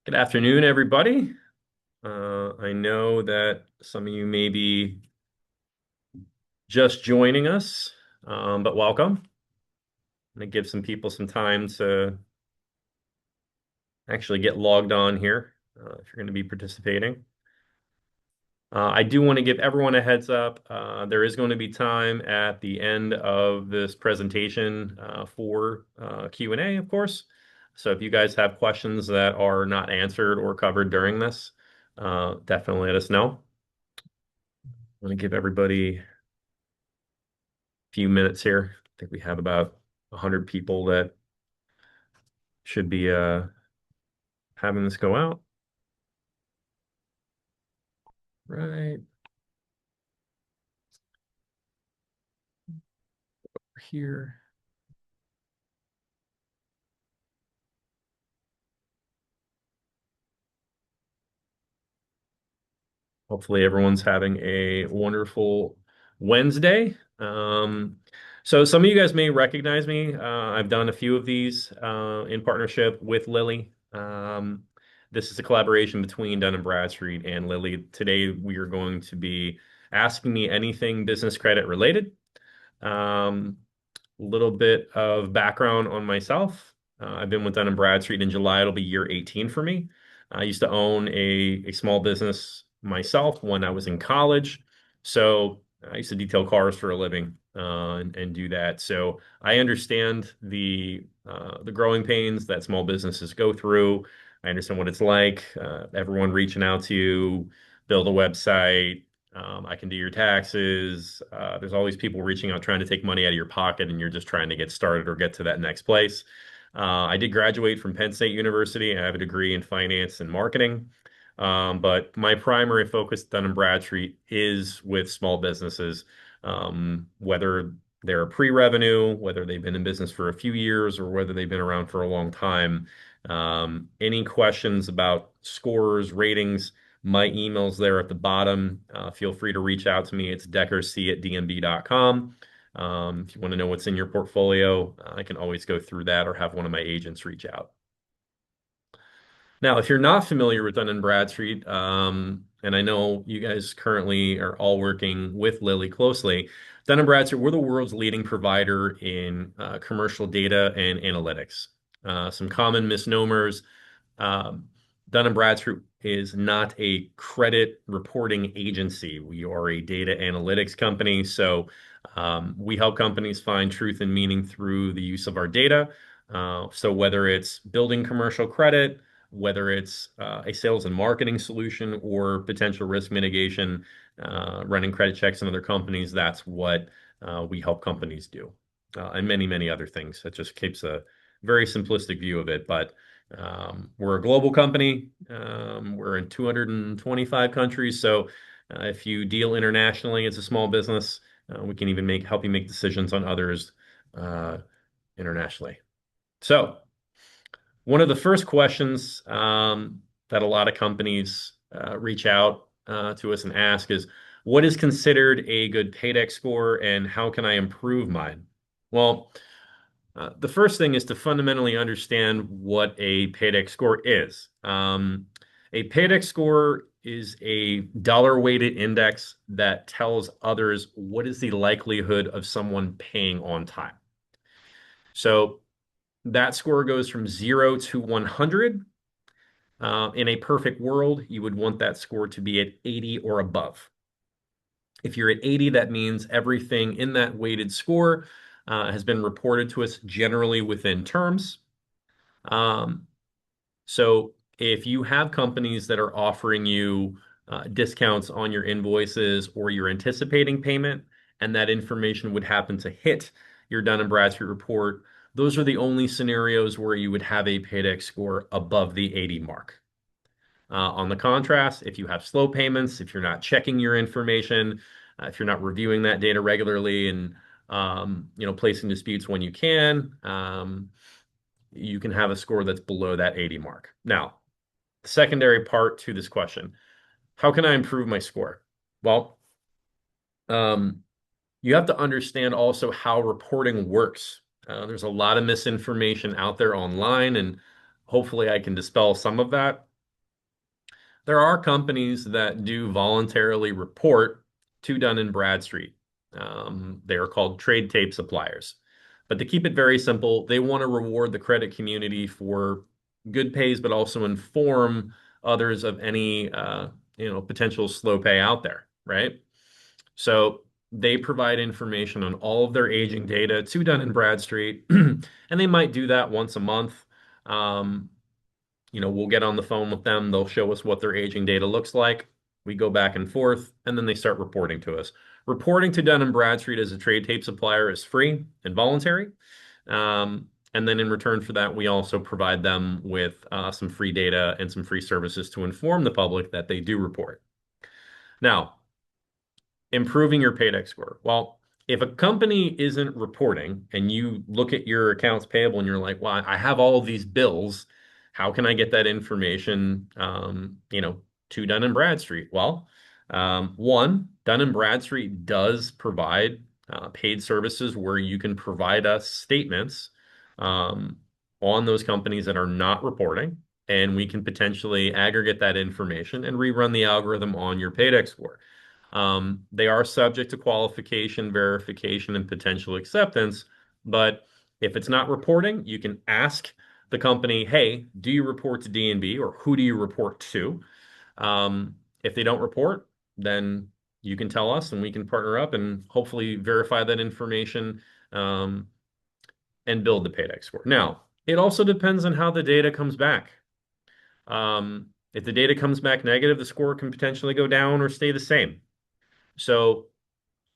Good afternoon, everybody. I know that some of you may be just joining us, but welcome. I'm going to give some people some time to actually get logged on here if you're going to be participating. I do want to give everyone a heads up. There is going to be time at the end of this presentation for Q&A, of course. So if you guys have questions that are not answered or covered during this, definitely let us know. I'm going to give everybody a few minutes here. I think we have about 100 people that should be having this go out. Right here. Hopefully everyone's having a wonderful Wednesday. So some of you guys may recognize me. I've done a few of these in partnership with Lily. This is a collaboration between Dun Bradstreet and Lily. Today we are going to be asking me anything business credit related. Um, little bit of background on myself. I've been with Dun& Bradstreet in July. It'll be year 18 for me. I used to own a small business myself when I was in college. So I used to detail cars for a living and do that. So I understand the growing pains that small businesses go through. I understand what it's like. Everyone reaching out to you, build a website, I can do your taxes. There's always people reaching out trying to take money out of your pocket, and you're just trying to get started or get to that next place. I did graduate from Penn State University. I have a degree in finance and marketing. But my primary focus at Dun& Bradstreet is with small businesses, whether they're pre-revenue, whether they've been in business for a few years, or whether they've been around for a long time. Any questions about scores, ratings, my email's there at the bottom. Feel free to reach out to me. It's deckerc@dnb.com. If you want to know what's in your portfolio, I can always go through that or have one of my agents reach out. Now, if you're not familiar with Dun& Bradstreet, and I know you guys currently are all working with Lily closely, Dun& Bradstreet, we're the world's leading provider in commercial data and analytics. Some common misnomers. Um, Dun& Bradstreet is not a credit reporting agency. We are a data analytics company. So we help companies find truth and meaning through the use of our data. So whether it's building commercial credit, whether it's a sales and marketing solution or potential risk mitigation, running credit checks in other companies, that's what we help companies do. And many, many other things. That just keeps a very simplistic view of it. But we're a global company. We're in 225 countries. So if you deal internationally as a small business, we can even help you make decisions on others internationally. So one of the first questions that a lot of companies reach out to us and ask is, what is considered a good paydex score and how can I improve mine? Well, the first thing is to fundamentally understand what a paydex score is. A paydex score is a dollar-weighted index that tells others what is the likelihood of someone paying on time. So that score goes from 0 to 100. In a perfect world, you would want that score to be at 80 or above. If you're at 80, that means everything in that weighted score has been reported to us generally within terms. So if you have companies that are offering you discounts on your invoices or you're anticipating payment, and that information would happen to hit your Dun& Bradstreet report, those are the only scenarios where you would have a paydex score above the 80 mark. On the contrast, if you have slow payments, if you're not checking your information, if you're not reviewing that data regularly and placing disputes when you can, you can have a score that's below that 80 mark. Now, the secondary part to this question, how can I improve my score? Well, you have to understand also how reporting works. There's a lot of misinformation out there online, and hopefully I can dispel some of that. There are companies that do voluntarily report to Dun Bradstreet. They are called trade tape suppliers. But to keep it very simple, they want to reward the credit community for good pays, but also inform others of any potential slow pay out there, right? So they provide information on all of their aging data to Dun Bradstreet, and they might do that once a month. Um, we'll get on the phone with them. They'll show us what their aging data looks like. We go back and forth, and then they start reporting to us. Reporting to Dun& Bradstreet as a trade tape supplier is free and voluntary. And then in return for that, we also provide them with some free data and some free services to inform the public that they do report. Now, improving your paydex score. Well, if a company isn't reporting and you look at your accounts payable and you're like, well, I have all of these bills. How can I get that information, to Dun& Bradstreet? Well, one, Dun& Bradstreet does provide paid services where you can provide us statements um, on those companies that are not reporting, and we can potentially aggregate that information and rerun the algorithm on your paydex score. They are subject to qualification, verification, and potential acceptance. But if it's not reporting, you can ask the company, hey, do you report to D&B or who do you report to? If they don't report, then you can tell us and we can partner up and hopefully verify that information and build the paydex score. Now, it also depends on how the data comes back. If the data comes back negative, the score can potentially go down or stay the same. So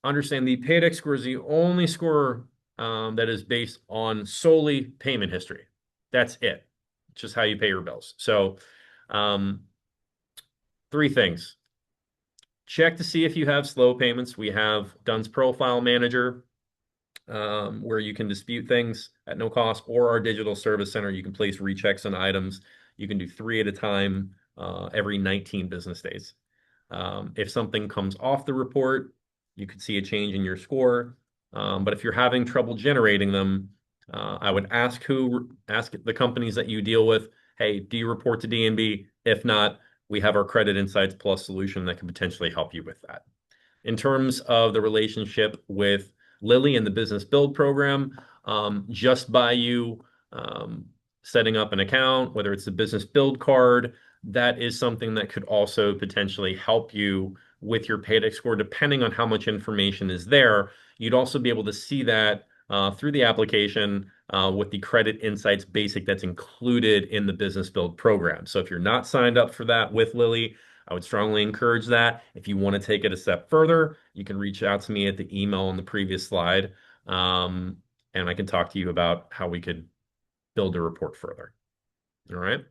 understand the paydex score is the only score that is based on solely payment history. That's it. It's just how you pay your bills. So three things. Check to see if you have slow payments. We have Dun's Profile Manager, where you can dispute things at no cost, or our digital service center. You can place rechecks on items. You can do 3 at a time every 19 business days. If something comes off the report, you could see a change in your score. But if you're having trouble generating them, I would ask the companies that you deal with, hey, do you report to D&B? If not, we have our Credit Insights Plus solution that can potentially help you with that. In terms of the relationship with Lily and the Business Build program, just by you setting up an account, whether it's the Business Build card, that is something that could also potentially help you with your paydex score, depending on how much information is there. You'd also be able to see that through the application with the Credit Insights Basic that's included in the Business Build program. So if you're not signed up for that with Lily, I would strongly encourage that. If you want to take it a step further, you can reach out to me at the email on the previous slide, and I can talk to you about how we could build a report further. All right.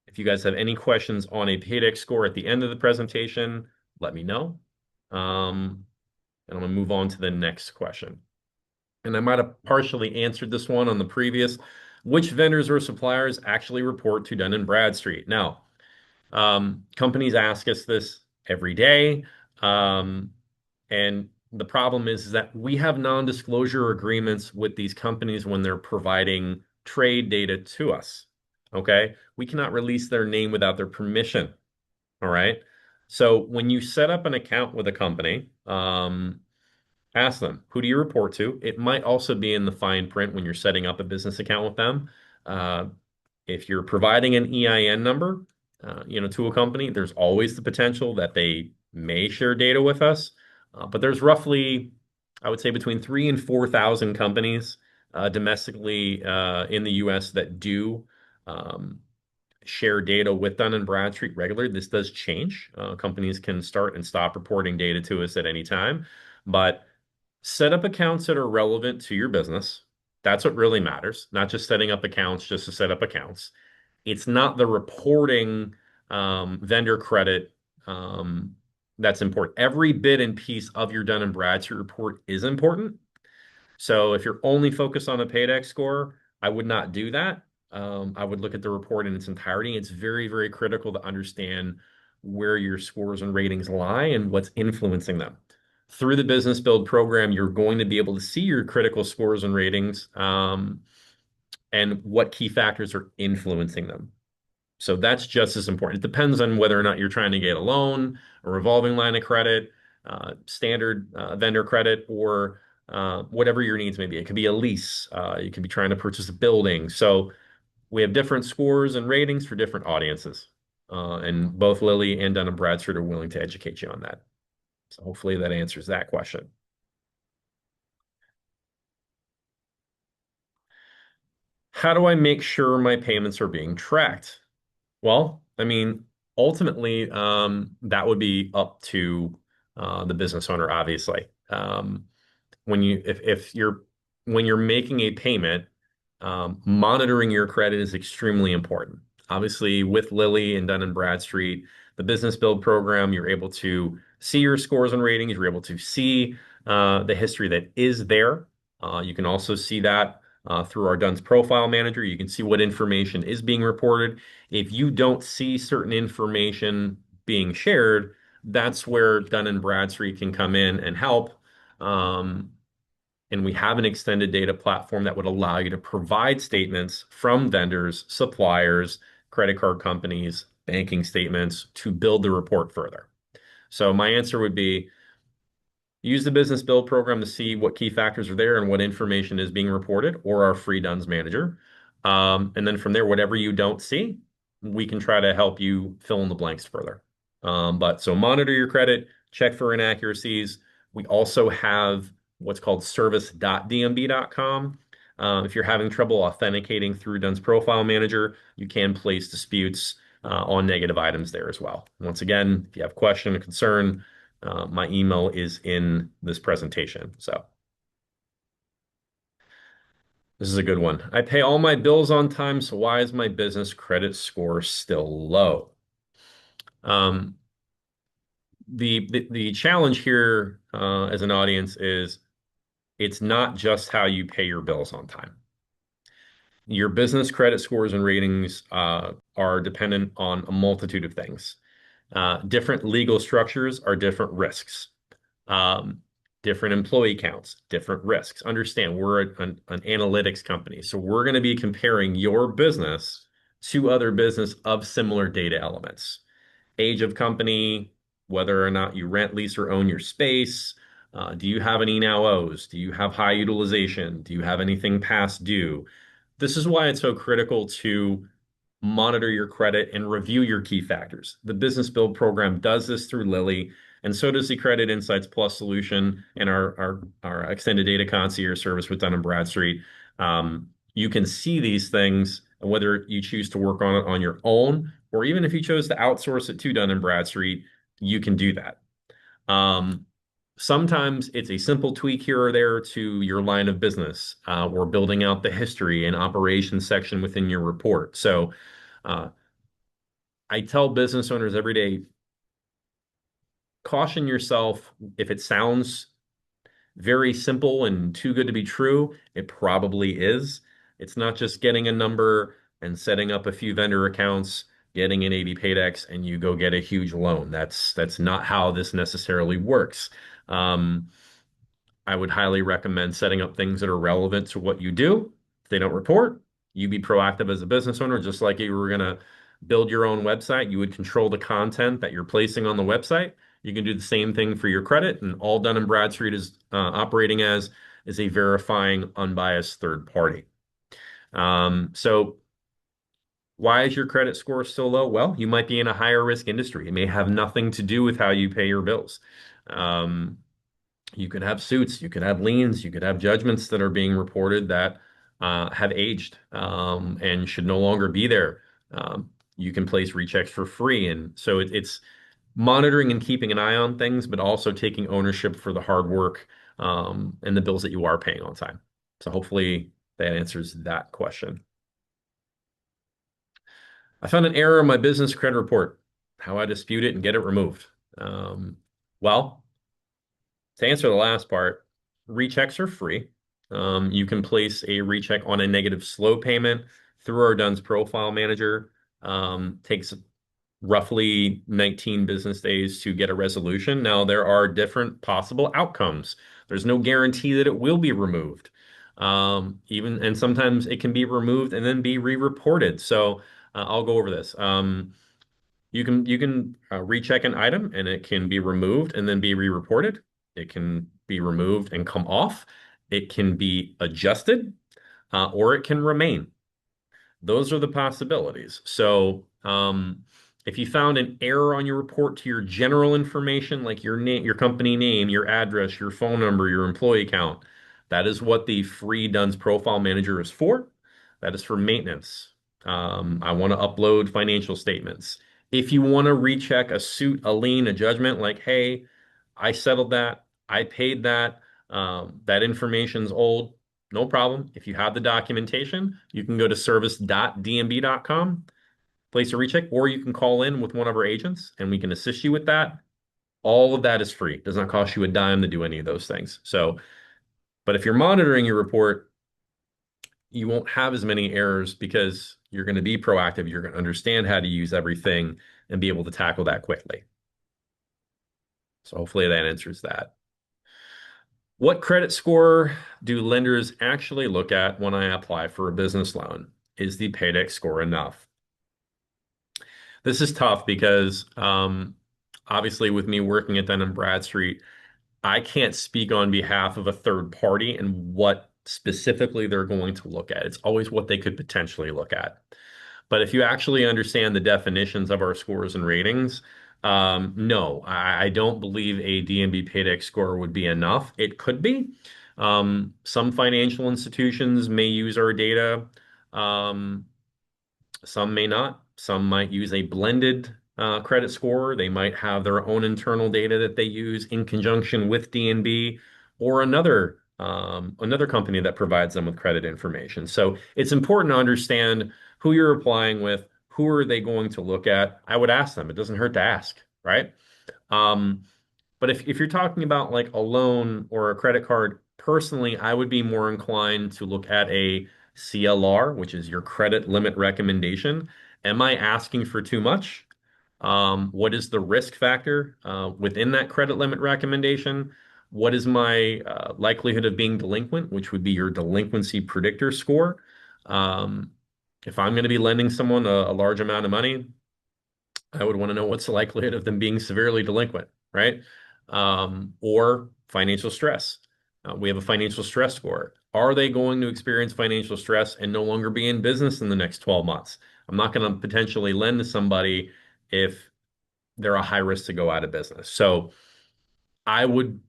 If you guys have any questions on a paydex score at the end of the presentation, let me know. And I'm going to move on to the next question. And I might have partially answered this one on the previous. Which vendors or suppliers actually report to Dun & Bradstreet? Now, companies ask us this every day. And the problem is that we have non-disclosure agreements with these companies when they're providing trade data to us. Okay. We cannot release their name without their permission. All right. So when you set up an account with a company, ask them, who do you report to? It might also be in the fine print when you're setting up a business account with them. If you're providing an EIN number, to a company, there's always the potential that they may share data with us. But there's roughly, I would say, between 3,000 and 4,000 companies domestically in the U.S. that do share data with Dun & Bradstreet regularly. This does change. Companies can start and stop reporting data to us at any time, but set up accounts that are relevant to your business. That's what really matters, not just setting up accounts just to set up accounts. It's not the reporting vendor credit that's important. Every bit and piece of your Dun & Bradstreet report is important. So if you're only focused on a paydex score, I would not do that. I would look at the report in its entirety. It's very, very critical to understand where your scores and ratings lie and what's influencing them. Through the Business Build program, you're going to be able to see your critical scores and ratings and what key factors are influencing them. So that's just as important. It depends on whether or not you're trying to get a loan, a revolving line of credit, standard vendor credit, or whatever your needs may be. It could be a lease. You could be trying to purchase a building. So we have different scores and ratings for different audiences. And both Lilly and Dun& Bradstreet are willing to educate you on that. So hopefully that answers that question. How do I make sure my payments are being tracked? Well, I mean, ultimately, that would be up to the business owner, obviously. If you're when you're making a payment, monitoring your credit is extremely important. Obviously, with Lilly and Dun& Bradstreet, the business build program, you're able to see your scores and ratings. You're able to see the history that is there. You can also see that through our Dun's Profile Manager. You can see what information is being reported. If you don't see certain information being shared, that's where Dun& Bradstreet can come in and help. Um, and we have an extended data platform that would allow you to provide statements from vendors, suppliers, credit card companies, banking statements to build the report further. So my answer would be use the business build program to see what key factors are there and what information is being reported, or our free DUNS manager. And then from there, whatever you don't see, we can try to help you fill in the blanks further. But so monitor your credit, check for inaccuracies. We also have what's called service.dmb.com. If you're having trouble authenticating through DUNS Profile Manager, you can place disputes on negative items there as well. Once again, if you have a question or concern, my email is in this presentation. So this is a good one. I pay all my bills on time, so why is my business credit score still low? Um, the challenge here as an audience is it's not just how you pay your bills on time. Your business credit scores and ratings are dependent on a multitude of things. Different legal structures are different risks. Um, Different employee counts, different risks. Understand, we're an analytics company, so we're going to be comparing your business to other business of similar data elements. Age of company, whether or not you rent, lease, or own your space. Do you have any now O's? Do you have high utilization? Do you have anything past due? This is why it's so critical to monitor your credit and review your key factors. The Business Build program does this through Lilly, and so does the Credit Insights Plus solution and our extended data concierge service with Dun& Bradstreet. You can see these things, and whether you choose to work on it on your own, or even if you chose to outsource it to Dun& Bradstreet, you can do that. Sometimes it's a simple tweak here or there to your line of business, or building out the history and operations section within your report. So uh, I tell business owners every day, caution yourself if it sounds very simple and too good to be true, it probably is. It's not just getting a number and setting up a few vendor accounts, getting an 80 Paydex, and you go get a huge loan. That's not how this necessarily works. Um, I would highly recommend setting up things that are relevant to what you do. If they don't report, you be proactive as a business owner, just like you were going to build your own website. You would control the content that you're placing on the website. You can do the same thing for your credit, and all Dun& Bradstreet is operating as is a verifying, unbiased third party. So why is your credit score still low? Well, you might be in a higher risk industry. It may have nothing to do with how you pay your bills. Um, you could have suits, you could have liens, you could have judgments that are being reported that have aged and should no longer be there. You can place rechecks for free. And so it's monitoring and keeping an eye on things, but also taking ownership for the hard work and the bills that you are paying on time. So hopefully that answers that question. I found an error in my business credit report. How I dispute it and get it removed. Um, well, to answer the last part, rechecks are free. You can place a recheck on a negative slow payment through our DUNS Profile Manager. Takes roughly 19 business days to get a resolution. Now, there are different possible outcomes. There's no guarantee that it will be removed. And sometimes it can be removed and then be re-reported. So I'll go over this. You can recheck an item and it can be removed and then be re-reported. It can be removed and come off. It can be adjusted, or it can remain. Those are the possibilities. So, if you found an error on your report to your general information, like your name, your company name, your address, your phone number, your employee count, that is what the free DUNS Profile Manager is for. That is for maintenance. I want to upload financial statements. If you want to recheck a suit, a lien, a judgment, like, hey, I settled that, I paid that, that information's old, no problem. If you have the documentation, you can go to service.dnb.com, place a recheck, or you can call in with one of our agents and we can assist you with that. All of that is free. It does not cost you a dime to do any of those things. So, but if you're monitoring your report, you won't have as many errors because you're going to be proactive. You're going to understand how to use everything and be able to tackle that quickly. So hopefully that answers that. What credit score do lenders actually look at when I apply for a business loan? Is the paydex score enough? This is tough because obviously with me working at Dun Bradstreet, I can't speak on behalf of a third party and what specifically they're going to look at. It's always what they could potentially look at. But if you actually understand the definitions of our scores and ratings, no, I don't believe a DNB Paydex score would be enough. It could be. Some financial institutions may use our data. Um, some may not. Some might use a blended credit score. They might have their own internal data that they use in conjunction with DNB or another company that provides them with credit information. So it's important to understand who you're applying with, who are they going to look at. I would ask them. It doesn't hurt to ask, right? Um, but if you're talking about like a loan or a credit card, personally, I would be more inclined to look at a CLR, which is your credit limit recommendation. Am I asking for too much? What is the risk factor within that credit limit recommendation? What is my likelihood of being delinquent, which would be your delinquency predictor score? Um, if I'm going to be lending someone a large amount of money, I would want to know what's the likelihood of them being severely delinquent, right? Or financial stress. We have a financial stress score. Are they going to experience financial stress and no longer be in business in the next 12 months? I'm not going to potentially lend to somebody if they're a high risk to go out of business. So I would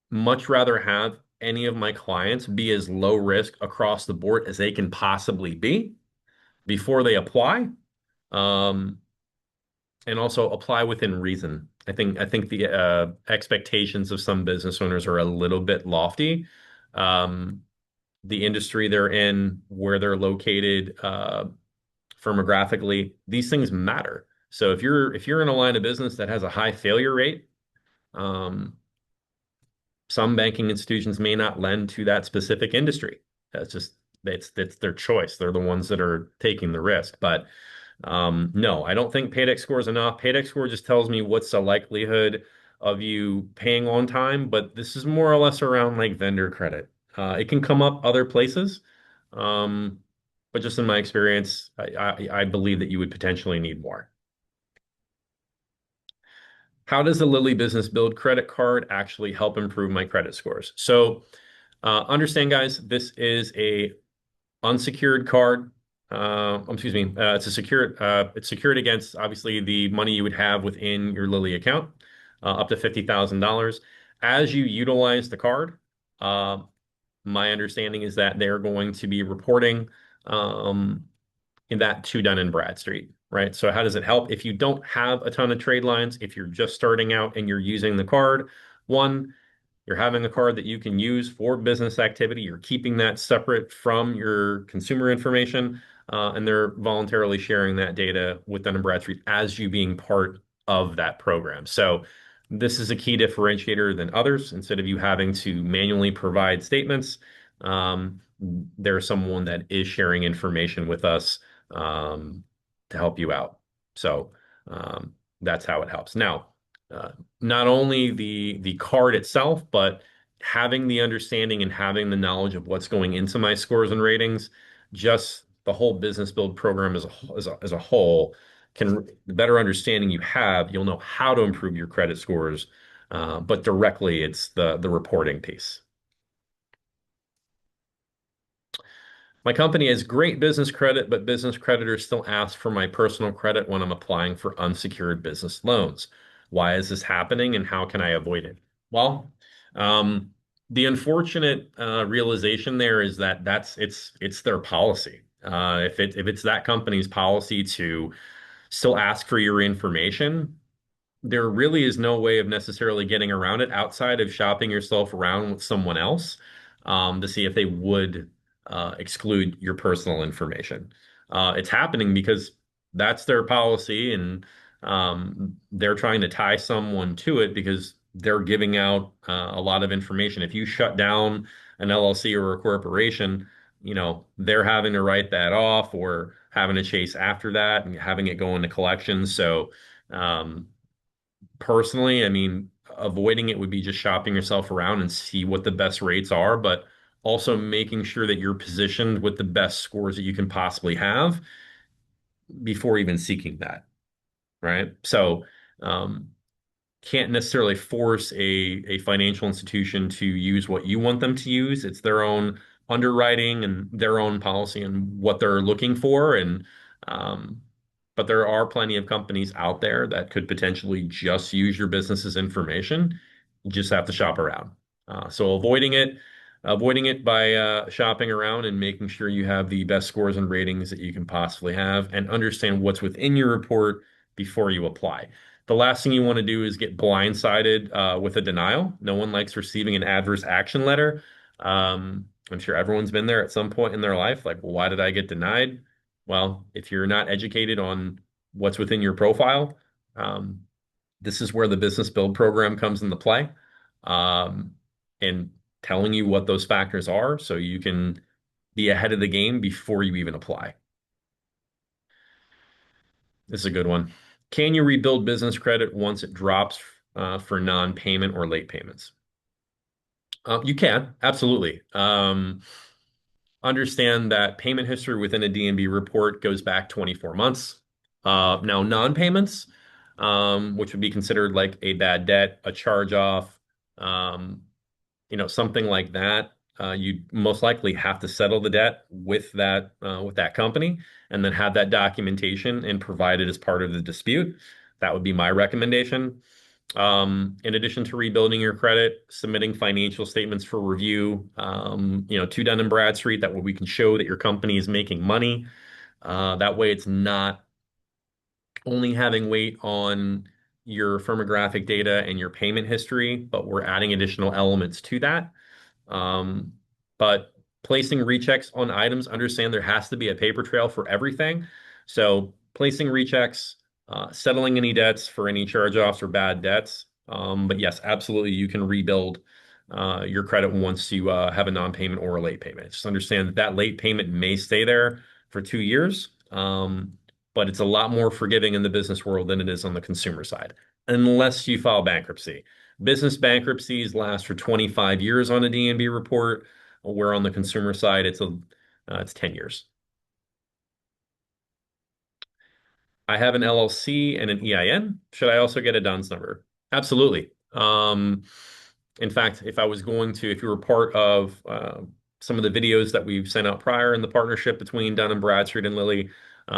much rather have any of my clients be as low risk across the board as they can possibly be before they apply. Um, and also apply within reason. I think the expectations of some business owners are a little bit lofty. Um, the industry they're in, where they're located, firmographically, these things matter. So if you're in a line of business that has a high failure rate, um, some banking institutions may not lend to that specific industry. That's just that's their choice. They're the ones that are taking the risk. But no, I don't think Paydex score is enough. Paydex score just tells me what's the likelihood of you paying on time, but this is more or less around like vendor credit. It can come up other places, um, but just in my experience, I believe that you would potentially need more. How does the Lilly Business Build credit card actually help improve my credit scores? So, understand, guys, this is a unsecured card. Excuse me. It's a secured. It's secured against obviously the money you would have within your Lilly account, up to $50,000. As you utilize the card, uh, my understanding is that they're going to be reporting um, in that to Dun and Bradstreet, right? So how does it help if you don't have a ton of trade lines? If you're just starting out and you're using the card, one, you're having a card that you can use for business activity. You're keeping that separate from your consumer information, and they're voluntarily sharing that data with Dun& Bradstreet as you being part of that program. So this is a key differentiator than others. Instead of you having to manually provide statements, there's someone that is sharing information with us um, to help you out. So that's how it helps. Now, uh, not only the card itself, but having the understanding and having the knowledge of what's going into my scores and ratings just the whole business build program as a whole can the better understanding you have, you'll know how to improve your credit scores. But directly, it's the reporting piece. My company has great business credit, but business creditors still ask for my personal credit when I'm applying for unsecured business loans. Why is this happening and how can I avoid it? Well, um, the unfortunate realization there is that it's their policy. If it's that company's policy to still ask for your information, there really is no way of necessarily getting around it outside of shopping yourself around with someone else to see if they would exclude your personal information. It's happening because that's their policy, and they're trying to tie someone to it because they're giving out a lot of information. If you shut down an LLC or a corporation, they're having to write that off or having to chase after that and having it go into collections. So, um, personally, I mean, avoiding it would be just shopping yourself around and see what the best rates are, but also making sure that you're positioned with the best scores that you can possibly have before even seeking that, right? So, um, can't necessarily force a financial institution to use what you want them to use. It's their own underwriting and their own policy and what they're looking for. And um, but there are plenty of companies out there that could potentially just use your business's information. You just have to shop around. So avoiding it by shopping around and making sure you have the best scores and ratings that you can possibly have, and understand what's within your report before you apply. The last thing you want to do is get blindsided with a denial. No one likes receiving an adverse action letter. I'm sure everyone's been there at some point in their life. Like, well, why did I get denied? Well, if you're not educated on what's within your profile, um, this is where the business build program comes into play, um, and telling you what those factors are so you can be ahead of the game before you even apply. This is a good one. Can you rebuild business credit once it drops for non-payment or late payments? You can, absolutely. Understand that payment history within a DNB report goes back 24 months. Now, non-payments, which would be considered like a bad debt, a charge-off, um, something like that, you most likely have to settle the debt with that company, and then have that documentation and provide it as part of the dispute. That would be my recommendation. In addition to rebuilding your credit, submitting financial statements for review, to Dun Bradstreet. That way we can show that your company is making money. That way it's not only having weight on your firmographic data and your payment history, but we're adding additional elements to that. Um, but placing rechecks on items, understand there has to be a paper trail for everything. So placing rechecks, settling any debts for any charge-offs or bad debts. But yes, absolutely, you can rebuild your credit once you have a non-payment or a late payment. Just understand that that late payment may stay there for 2 years, but it's a lot more forgiving in the business world than it is on the consumer side, unless you file bankruptcy. Business bankruptcies last for 25 years on a DNB report, where on the consumer side it's 10 years. I have an LLC and an EIN. Should I also get a DUNS number? Absolutely. In fact, if you were part of some of the videos that we've sent out prior in the partnership between Dun and Bradstreet and Lilly,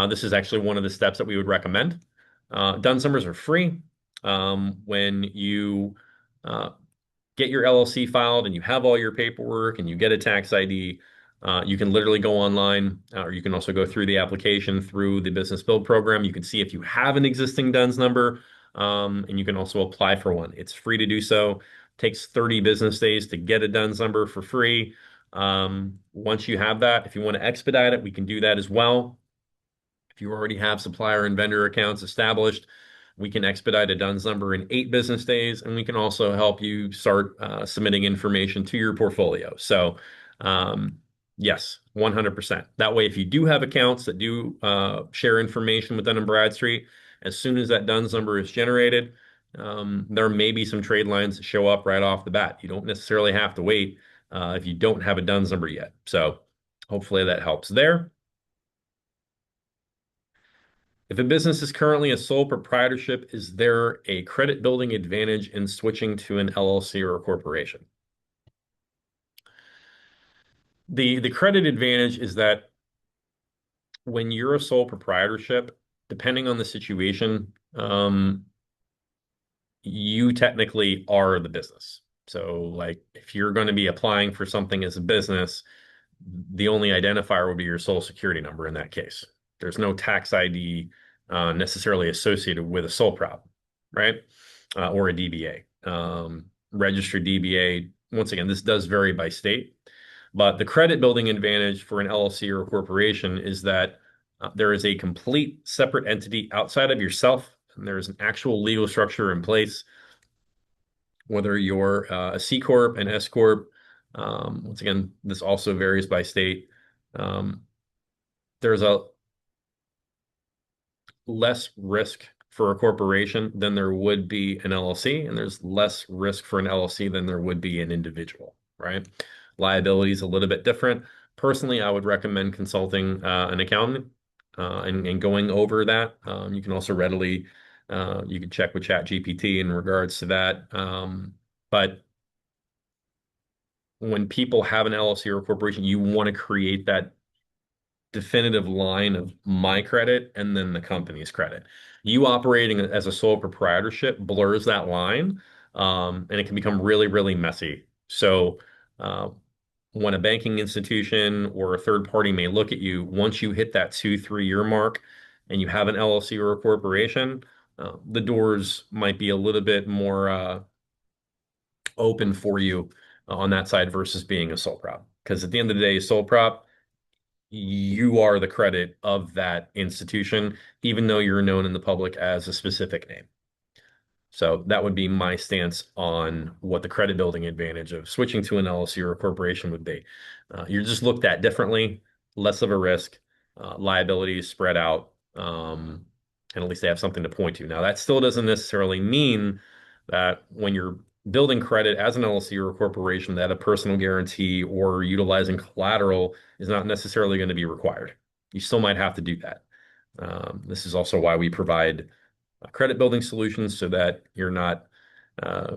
this is actually one of the steps that we would recommend. DUNS numbers are free. When you uh, get your LLC filed and you have all your paperwork and you get a tax ID, you can literally go online, or you can also go through the application through the business build program. You can see if you have an existing DUNS number, and you can also apply for one. It's free to do so. Takes 30 business days to get a DUNS number for free. Once you have that, if you want to expedite it, we can do that as well. If you already have supplier and vendor accounts established, we can expedite a DUNS number in 8 business days, and we can also help you start submitting information to your portfolio. So, yes, 100%. That way, if you do have accounts that do share information with Dun& Bradstreet, as soon as that DUNS number is generated, there may be some trade lines that show up right off the bat. You don't necessarily have to wait if you don't have a DUNS number yet. So, hopefully that helps there. If a business is currently a sole proprietorship, is there a credit building advantage in switching to an LLC or a corporation? The credit advantage is that when you're a sole proprietorship, depending on the situation, you technically are the business. So, like, if you're going to be applying for something as a business, the only identifier would be your social security number in that case. There's no tax ID necessarily associated with a sole prop, right? Or a DBA. Registered DBA, once again, this does vary by state, but the credit building advantage for an LLC or a corporation is that there is a complete separate entity outside of yourself, and there is an actual legal structure in place, whether you're a C Corp, an S Corp. Once again, this also varies by state. Um, there's a less risk for a corporation than there would be an LLC, and there's less risk for an LLC than there would be an individual, right? Liability is a little bit different. Personally, I would recommend consulting an accountant and going over that. You can also readily you can check with ChatGPT in regards to that. But when people have an LLC or a corporation, you want to create that definitive line of my credit and then the company's credit. You operating as a sole proprietorship blurs that line, and it can become really, really messy. So, uh, when a banking institution or a third party may look at you, once you hit that 2, 3 year mark and you have an LLC or a corporation, the doors might be a little bit more open for you on that side versus being a sole prop. Because at the end of the day, sole prop, you are the credit of that institution, even though you're known in the public as a specific name. So that would be my stance on what the credit building advantage of switching to an LLC or a corporation would be. You're just looked at differently, less of a risk, liabilities spread out, and at least they have something to point to. Now, that still doesn't necessarily mean that when you're building credit as an LLC or a corporation, that a personal guarantee or utilizing collateral is not necessarily going to be required. You still might have to do that. This is also why we provide credit building solutions so that you're not uh,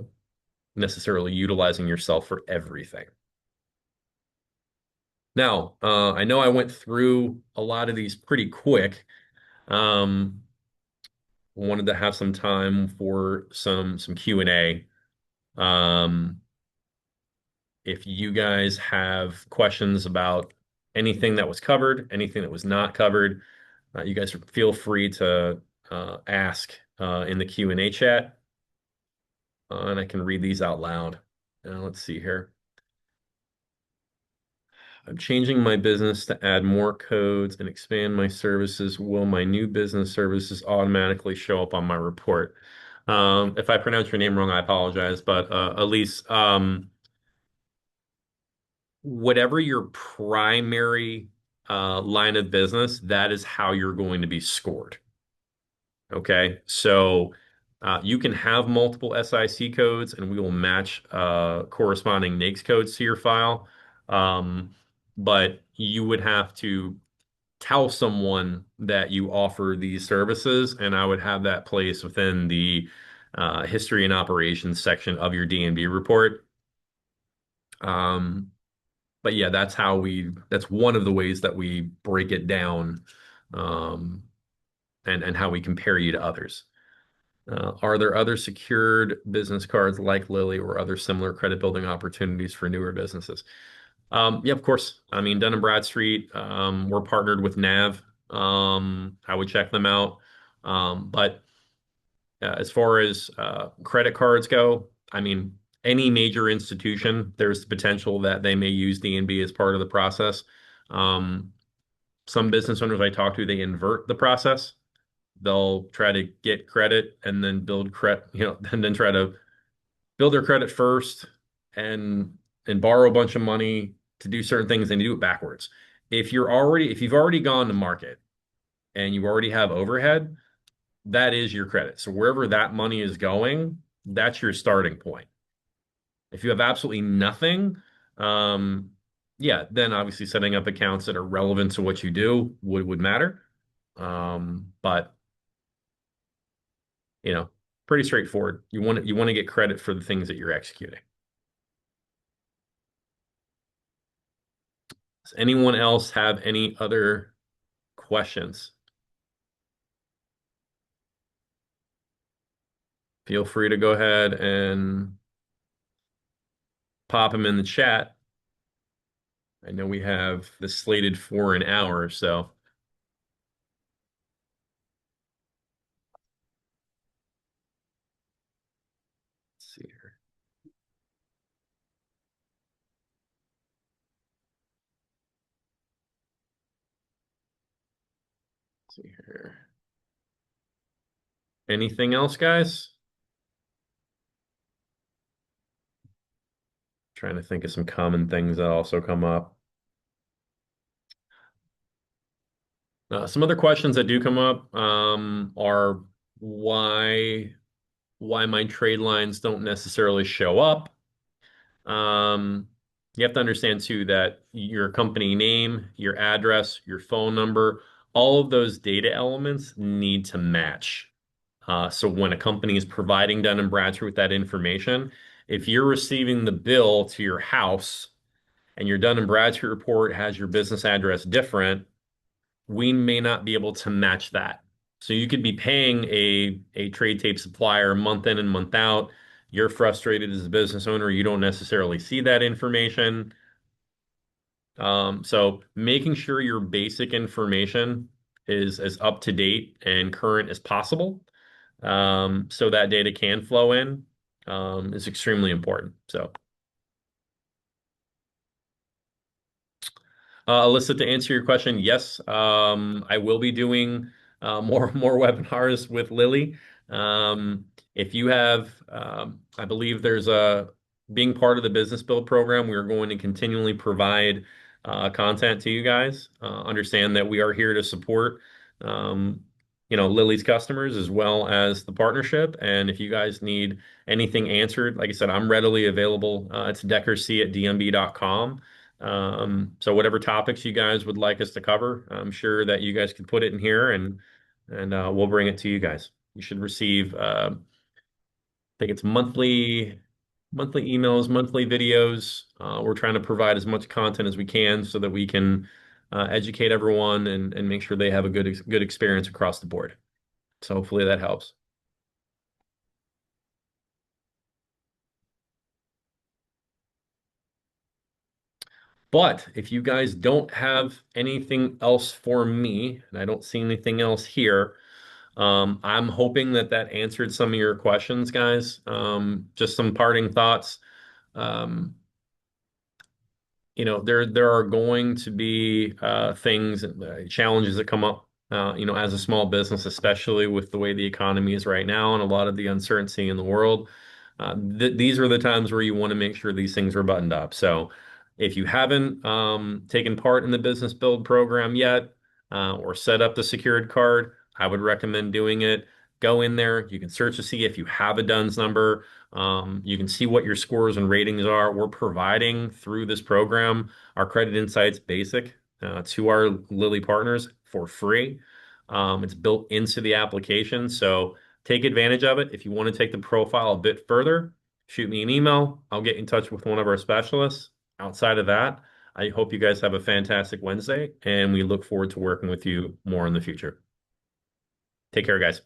necessarily utilizing yourself for everything. Now, I know I went through a lot of these pretty quick. Um, Wanted to have some time for some Q&A. Um, if you guys have questions about anything that was covered, anything that was not covered, you guys feel free to ask in the Q&A chat. And I can read these out loud. Let's see here. I'm changing my business to add more codes and expand my services. Will my new business services automatically show up on my report? If I pronounce your name wrong, I apologize. But Elise, whatever your primary line of business, that is how you're going to be scored. Okay, so you can have multiple SIC codes, and we will match corresponding NAICS codes to your file. Um, but you would have to tell someone that you offer these services, and I would have that placed within the history and operations section of your D&B report. Um, but yeah, that's one of the ways that we break it down, um, and how we compare you to others. Are there other secured business cards like Lily or other similar credit building opportunities for newer businesses? Yeah, of course. I mean, Dun & Bradstreet, we're partnered with Nav. I would check them out. But as far as credit cards go, I mean, any major institution, there's the potential that they may use DNB as part of the process. Um, some business owners I talk to, they invert the process. They'll try to get credit and then build credit, and then try to build their credit first and borrow a bunch of money to do certain things and do it backwards. If you've already gone to market and you already have overhead, that is your credit. So wherever that money is going, that's your starting point. If you have absolutely nothing, um, yeah, then obviously setting up accounts that are relevant to what you do would matter. But You know, pretty straightforward. You want to get credit for the things that you're executing. Does anyone else have any other questions? Feel free to go ahead and pop them in the chat. I know we have this slated for an hour, so let's see here. Let's see here. Anything else, guys? Trying to think of some common things that also come up. Some other questions that do come up are why why my trade lines don't necessarily show up. Um, you have to understand too that your company name, your address, your phone number, all of those data elements need to match. So when a company is providing Dun& Bradstreet with that information, if you're receiving the bill to your house and your Dun& Bradstreet report has your business address different, we may not be able to match that. So you could be paying a trade tape supplier month in and month out. You're frustrated as a business owner. You don't necessarily see that information. So making sure your basic information is as up to date and current as possible, so that data can flow in, is extremely important. So Alyssa, to answer your question, yes, I will be doing more webinars with Lily. If you have, I believe there's a being part of the business build program, we are going to continually provide content to you guys. Understand that we are here to support, um, Lily's customers as well as the partnership. And if you guys need anything answered, like I said, I'm readily available. It's deckerc@dnb.com. So whatever topics you guys would like us to cover, I'm sure that you guys can put it in here and we'll bring it to you guys. You should receive, I think it's monthly emails, monthly videos. We're trying to provide as much content as we can so that we can educate everyone and make sure they have a good experience across the board. So hopefully that helps. But if you guys don't have anything else for me, and I don't see anything else here, I'm hoping that that answered some of your questions, guys. Just some parting thoughts. Um, there are going to be things, challenges that come up, as a small business, especially with the way the economy is right now and a lot of the uncertainty in the world. These are the times where you want to make sure these things are buttoned up. So if you haven't taken part in the business build program yet, or set up the secured card, I would recommend doing it. Go in there. You can search to see if you have a DUNS number. You can see what your scores and ratings are. We're providing through this program our Credit Insights Basic to our Lilly partners for free. It's built into the application, so take advantage of it. If you want to take the profile a bit further, shoot me an email. I'll get in touch with one of our specialists. Outside of that, I hope you guys have a fantastic Wednesday, and we look forward to working with you more in the future. Take care, guys.